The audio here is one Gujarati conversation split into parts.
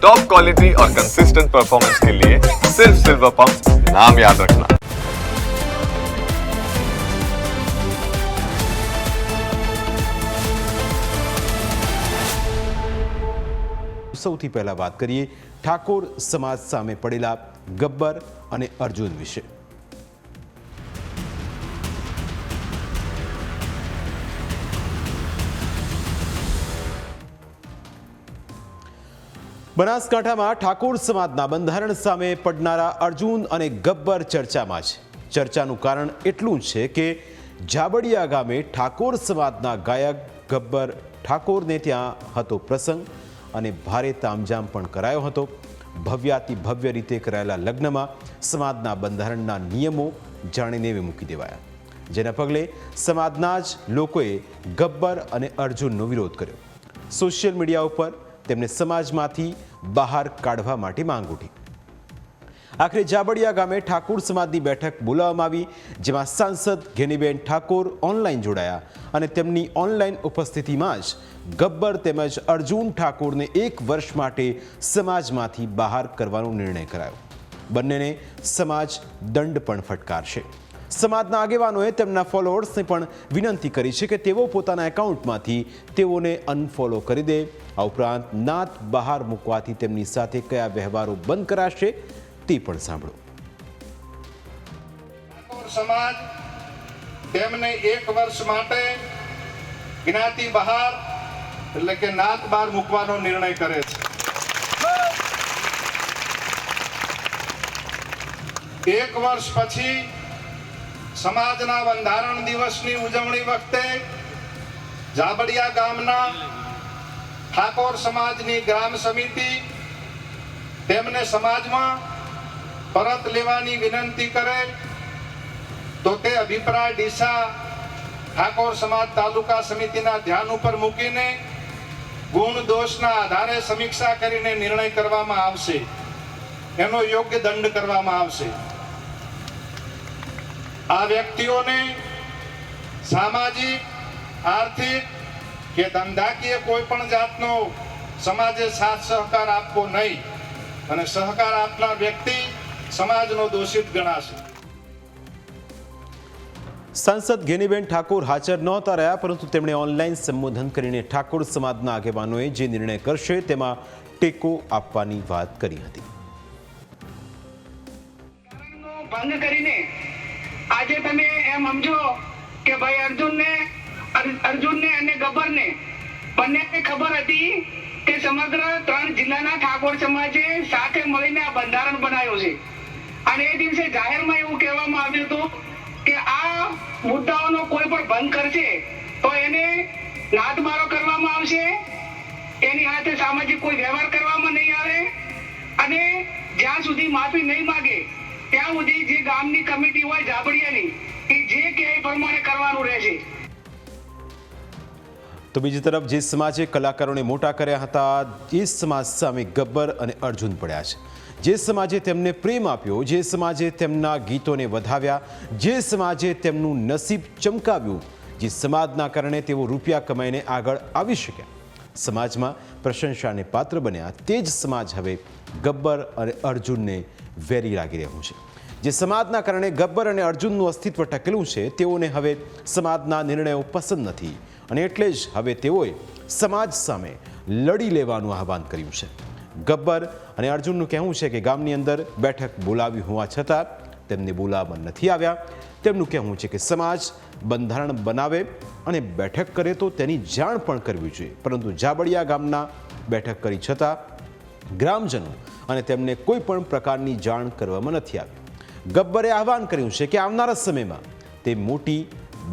टॉप क्वालिटी और कंसिस्टेंट परफॉर्मेंस के लिए सिर्फ सिल्वर पंप नाम याद रखना। સૌથી પહેલા વાત કરીએ ઠાકોર સમાજ સામે પડેલા ગબ્બર અને અર્જુન વિશે। બનાસકાંઠામાં ઠાકોર સમાજના બંધારણ સામે પડનારા અર્જુન અને ગબ્બર ચર્ચામાં છે। ચર્ચાનું કારણ એટલું છે કે જાબડિયા ગામે ઠાકોર સમાજના ગાયક ગબ્બર ઠાકોરને ત્યાં હતો પ્રસંગ અને ભારે તામઝામ પણ કરાયો હતો। ભવ્યાતિ ભવ્ય રીતે કરાયેલા લગ્નમાં સમાજના બંધારણના નિયમો જાણી નેવે મૂકી દેવાયા, જેના પગલે સમાજના જ લોકોએ ગબ્બર અને અર્જુનનો વિરોધ કર્યો। સોશિયલ મીડિયા ઉપર તેમને સમાજમાંથી બહાર કાઢવા માટે માંગ ઉઠી। આખરે જાબડિયા ગામે ઠાકોર સમાજની બેઠક બોલાવવામાં આવી, જેમાં સાંસદ ગેનીબેન ઠાકોર ઓનલાઈન જોડાયા અને તેમની ઓનલાઈન ઉપસ્થિતિમાં જ ગબ્બર તેમજ અર્જુન ઠાકોરને 1 વર્ષ માટે સમાજમાંથી બહાર કરવાનો નિર્ણય કરાયો। બંનેને સમાજ દંડ પણ ફટકારશે। સમાજના આગેવાનોએ તેમના ફોલોઅર્સને પણ વિનંતી કરી છે કે તેઓ પોતાના એકાઉન્ટમાંથી તેઓને અનફોલો કરી દે। આ ઉપરાંત નાત બહાર મૂકવાથી તેમની સાથે કયા વ્યવહારો બંધ કરાશે તે પણ સાંભળો। સમાજ તેમને 1 વર્ષ માટે જ્ઞાતિ બહાર એટલે કે નાત બહાર મૂકવાનો નિર્ણય કરે છે। 1 વર્ષ પછી સમાજના બંધારણ દિવસની ઉજવણી વખતે જાબડિયા ગામના ઠાકોર સમાજની ગ્રામ સમિતિ તેમને સમાજમાં પરત લેવાની વિનંતી કરે તો તે અભિપ્રાય ડીસા ઠાકોર સમાજ તાલુકા સમિતિના ધ્યાન ઉપર મૂકીને ગુણ દોષના આધારે સમીક્ષા કરીને નિર્ણય કરવામાં આવશે, એનો યોગ્ય દંડ કરવામાં આવશે। આ વ્યક્તિઓને સામાજિક, આર્થિક કે ધંધાકીય કોઈ પણ જાતનો સમાજે સાથ સહકાર આપવો નહીં અને સહકાર આપનાર વ્યક્તિ સમાજનો દોષિત ગણાશે। સાંસદ ગેનીબેન ઠાકોર હાજર નહોતા રહ્યા, પરંતુ તેમણે ઓનલાઈન સંબોધન કરીને ઠાકોર સમાજના આગેવાનોએ જે નિર્ણય કરશે તેમાં ટેકો આપવાની વાત કરી હતી। ભંગ કરીને આજે તમે એમ સમજો કે ભાઈ અર્જુનને અને ગબ્બરને બંનેને ખબર હતી કે સમગ્ર 3 જિલ્લાના ઠાકોર સમાજે સાથે મળીને આ બંધારણ બનાવ્યું છે અને એ દિવસે જાહેરમાં એવું કહેવામાં આવ્યું હતું કે આ મુદ્દાઓનો કોઈ પણ ભંગ કરશે તો એને નાદમારો કરવામાં આવશે, એની સાથે સામાજિક કોઈ વ્યવહાર કરવામાં નહીં આવે અને જ્યાં સુધી માફી નહીં માગે ત્યાં સુધી જે ગામની કમિટી હોય જાબડિયાની એ જે કે એ પ્રમાણે કરવાનું રહેશે। તો બીજી તરફ જે સમાજે કલાકારોને મોટા કર્યા હતા, એ સમાજ સામે ગબ્બર અને અર્જુન પડ્યા છે। જે સમાજે તેમને પ્રેમ આપ્યો, જે સમાજે તેમના ગીતોને વધાવ્યા, જે સમાજે તેમનું નસીબ ચમકાવ્યું, જે સમાજના કારણે તેઓ રૂપિયા કમાઈને આગળ આવી શક્યા, સમાજમાં પ્રશંસાને પાત્ર બન્યા, તે જ સમાજ હવે ગબ્બર અને અર્જુનને વેરી લાગી રહ્યું છે। જે સમાજના કારણે ગબ્બર અને અર્જુનનું અસ્તિત્વ ટકેલું છે, તેઓને હવે સમાજના નિર્ણયો પસંદ નથી અને એટલે જ હવે તેઓએ સમાજ સામે લડી લેવાનું આહવાન કર્યું છે। ગબ્બર અને અર્જુનનું કહેવું છે કે ગામની અંદર બેઠક બોલાવી હોવા છતાં તેમને બોલાવવા નથી આવ્યા। તેમનું કહેવું છે કે સમાજ બંધારણ બનાવે અને બેઠક કરે તો તેની જાણ પણ કરવી જોઈએ, પરંતુ જાબડિયા ગામના બેઠક કરી છતાં ગ્રામજનો અને તેમને કોઈ પણ પ્રકારની જાણ કરવામાં નથી આવી। ગબ્બરે આહવાન કર્યું છે કે આવનારા સમયમાં તે મોટી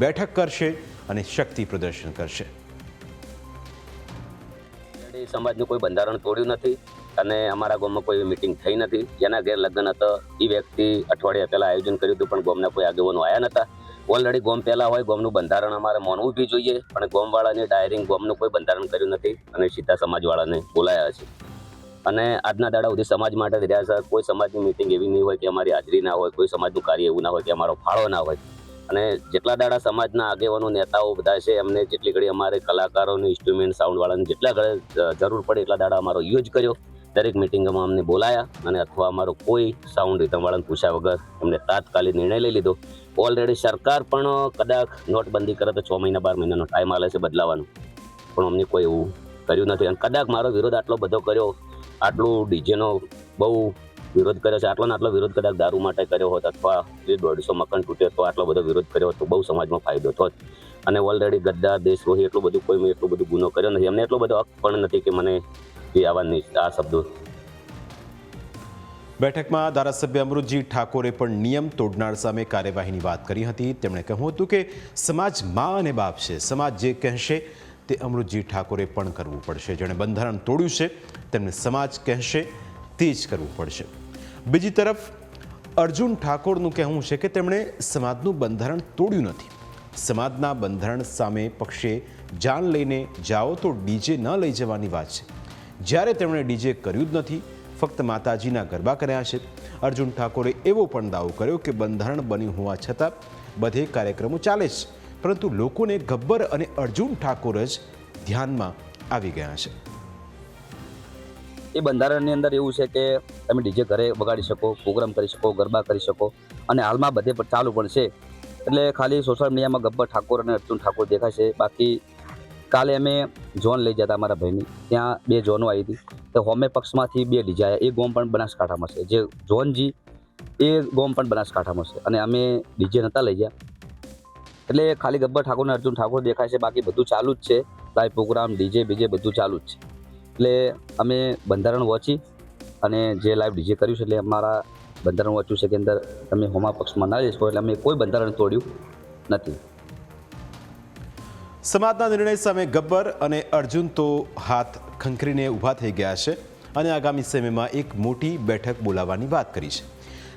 બેઠક કરશે અને શક્તિ પ્રદર્શન કરશે। સમાજનું કોઈ બંધારણ તોડ્યું નથી અને અમારા ગામમાં કોઈ મીટિંગ થઈ નથી। જેના ઘેર લગ્ન હતા એ વ્યક્તિ અઠવાડિયા પહેલા આયોજન કર્યું હતું, પણ ગામના કોઈ આગેવાનો આવ્યા નહોતા। ઓલરેડી ગામ પહેલા હોય, ગામનું બંધારણ અમારે માનવું બી જોઈએ, પણ ગામવાળાની ડાયરિંગ ગામનું કોઈ બંધારણ કર્યું નથી અને સીધા સમાજવાળાને બોલાયા છે અને આજના દાડા સુધી સમાજ માટે જ રહ્યા છે। કોઈ સમાજની મીટિંગ એવી નહીં હોય કે અમારી હાજરી ના હોય, કોઈ સમાજનું કાર્ય એવું ના હોય કે અમારો ફાળો ના હોય અને જેટલા દાડા સમાજના આગેવાનો નેતાઓ બધા છે એમને જેટલી ઘડી અમારે કલાકારોની ઇન્સ્ટ્રુમેન્ટ સાઉન્ડ વાળાની જેટલા ઘડે જરૂર પડે એટલા દાડા અમારો યુઝ કર્યો દરેક મિટિંગમાં અમને બોલાયા અને અથવા અમારો કોઈ સાઉન્ડ રીતમવાળાને પૂછ્યા વગર એમને તાત્કાલિક નિર્ણય લઈ લીધો. ઓલરેડી સરકાર પણ કદાચ નોટબંધી કરે તો 6 મહિના 12 મહિનાનો ટાઈમ આલે છે બદલાવાનો, પણ અમને કોઈ એવું કર્યું નથી. અને કદાચ મારો વિરોધ આટલો બધો કર્યો, આટલું ડીજેનો બહુ વિરોધ કર્યો છે, આટલો વિરોધ કદાચ દારૂ માટે કર્યો હોત અથવા 150 મકાન તૂટ્યો તો આટલો બધો વિરોધ કર્યો હોત તો બહુ સમાજમાં ફાયદો થોત. અને ઓલરેડી ગદ્દાર, દેશદ્રોહી એટલું બધું ગુનો કર્યો નથી, એમને એટલો બધો હક પણ નથી કે મને આ શબ્દો. બેઠકમાં ધારાસભ્ય અમૃતજી ઠાકોરે પણ નિયમ તોડનાર સામે કાર્યવાહીની વાત કરી હતી. તેમણે કહ્યું હતું કે સમાજ મા અને બાપ છે, સમાજ જે કહેશે તે અમૃતજી ઠાકોરે પણ કરવું પડશે. જેણે બંધારણ તોડ્યું છે તેમને સમાજ કહેશે તે જ કરવું પડશે. બીજી તરફ અર્જુન ઠાકોરનું કહેવું છે કે તેમણે સમાજનું બંધારણ તોડ્યું નથી. સમાજના બંધારણ સામે પક્ષે જાન લઈને જાઓ તો ડીજે ન લઈ જવાની વાત છે, જ્યારે તેમણે ડીજે કર્યું જ નથી, ફક્ત માતાજીના ગરબા કર્યા છે. અર્જુન ઠાકોરે એવો પણ દાવો કર્યો કે બંધારણ બન્યું હોવા છતાં બધે કાર્યક્રમો ચાલે છે, પરંતુ લોકોને ગબ્બર અને અર્જુન ઠાકોર જ ધ્યાનમાં આવી ગયા છે. એ બંધારણની અંદર એવું છે કે તમે ડીજે ઘરે વગાડી શકો, પ્રોગ્રામ કરી શકો, ગરબા કરી શકો, અને હાલમાં બધે પણ ચાલુ પણ છે. એટલે ખાલી સોશિયલ મીડિયામાં ગબ્બર ઠાકોર અને અર્જુન ઠાકોર દેખાય છે. બાકી કાલે અમે ઝોન લઈ જતા અમારા ભાઈની, ત્યાં 2 ઝોનો આવી હતી, તો હોમે પક્ષમાંથી 2 ડીજે આવ્યા. એ ગોમ પણ બનાસકાંઠામાં છે, જે ઝોનજી એ ગોમ પણ બનાસકાંઠામાં છે, અને અમે ડીજે નહોતા લઈ ગયા. એટલે ખાલી ગબ્બર ઠાકોર અને અર્જુન ઠાકોર દેખાય છે, બાકી બધું ચાલુ જ છે. લાઈવ પ્રોગ્રામ, ડીજે બીજે બધું ચાલુ જ છે. એટલે અમે બંધારણ વાંચી અને જે લાઈવ ડીજે કર્યું છે, એટલે અમારા બંધારણ વાંચ્યું છે કે અંદર તમે હોમા પક્ષમાં ના જશો, એટલે અમે કોઈ બંધારણ તોડ્યું નથી. સમાજના નિર્ણય સામે ગબ્બર અને અર્જુન તો હાથ ખંખરીને ઊભા થઈ ગયા છે અને આગામી સમયમાં એક મોટી બેઠક બોલાવવાની વાત કરી છે.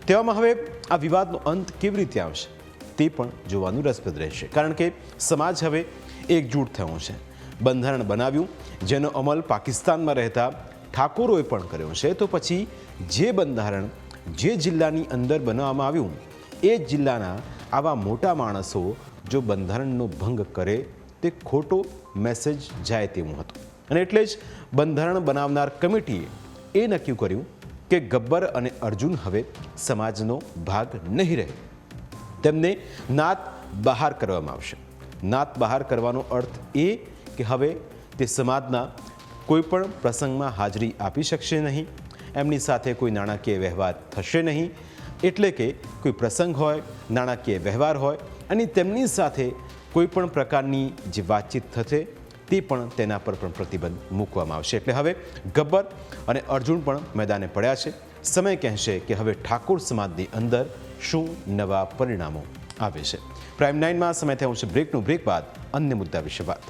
તેવામાં હવે આ વિવાદનો અંત કેવી રીતે આવશે તે પણ જોવાનું રસપ્રદ રહેશે, કારણ કે સમાજ હવે એકજૂટ થયો છે. બંધારણ બનાવ્યું જેનો અમલ પાકિસ્તાનમાં રહેતા ઠાકોરોએ પણ કર્યો છે, તો પછી જે બંધારણ જે જિલ્લાની અંદર બનાવવામાં આવ્યું એ જ જિલ્લાના આવા મોટા માણસો જો બંધારણનો ભંગ કરે તે ખોટો મેસેજ જાય તેવું હતું. અને એટલે જ બંધારણ બનાવનાર કમિટીએ એ નક્કી કર્યું કે ગબ્બર અને અર્જુન હવે સમાજનો ભાગ નહીં રહે. તેમને નાત બહાર કરવામાં આવશે. નાત બહાર કરવાનો અર્થ એ કે હવે તે સમાજના કોઈ પણ પ્રસંગમાં હાજરી આપી શકશે નહીં, એમની સાથે કોઈ નાણાકીય વ્યવહાર થશે નહીં. એટલે કે કોઈ પ્રસંગ હોય, નાણાકીય વ્યવહાર હોય અને તેમની સાથે કોઈ પણ પ્રકારની જે વાતચીત થશે તે પણ તેના પર પણ પ્રતિબંધ મૂકવામાં આવશે. એટલે હવે ગબ્બર અને અર્જુન પણ મેદાને પડ્યા છે. સમય કહેશે કે હવે ઠાકોર સમાજની અંદર શું નવા પરિણામો આવે છે. પ્રાઇમ 9માં સમય થયો છે બ્રેકનું. બ્રેક બાદ અન્ય મુદ્દા વિશે વાત.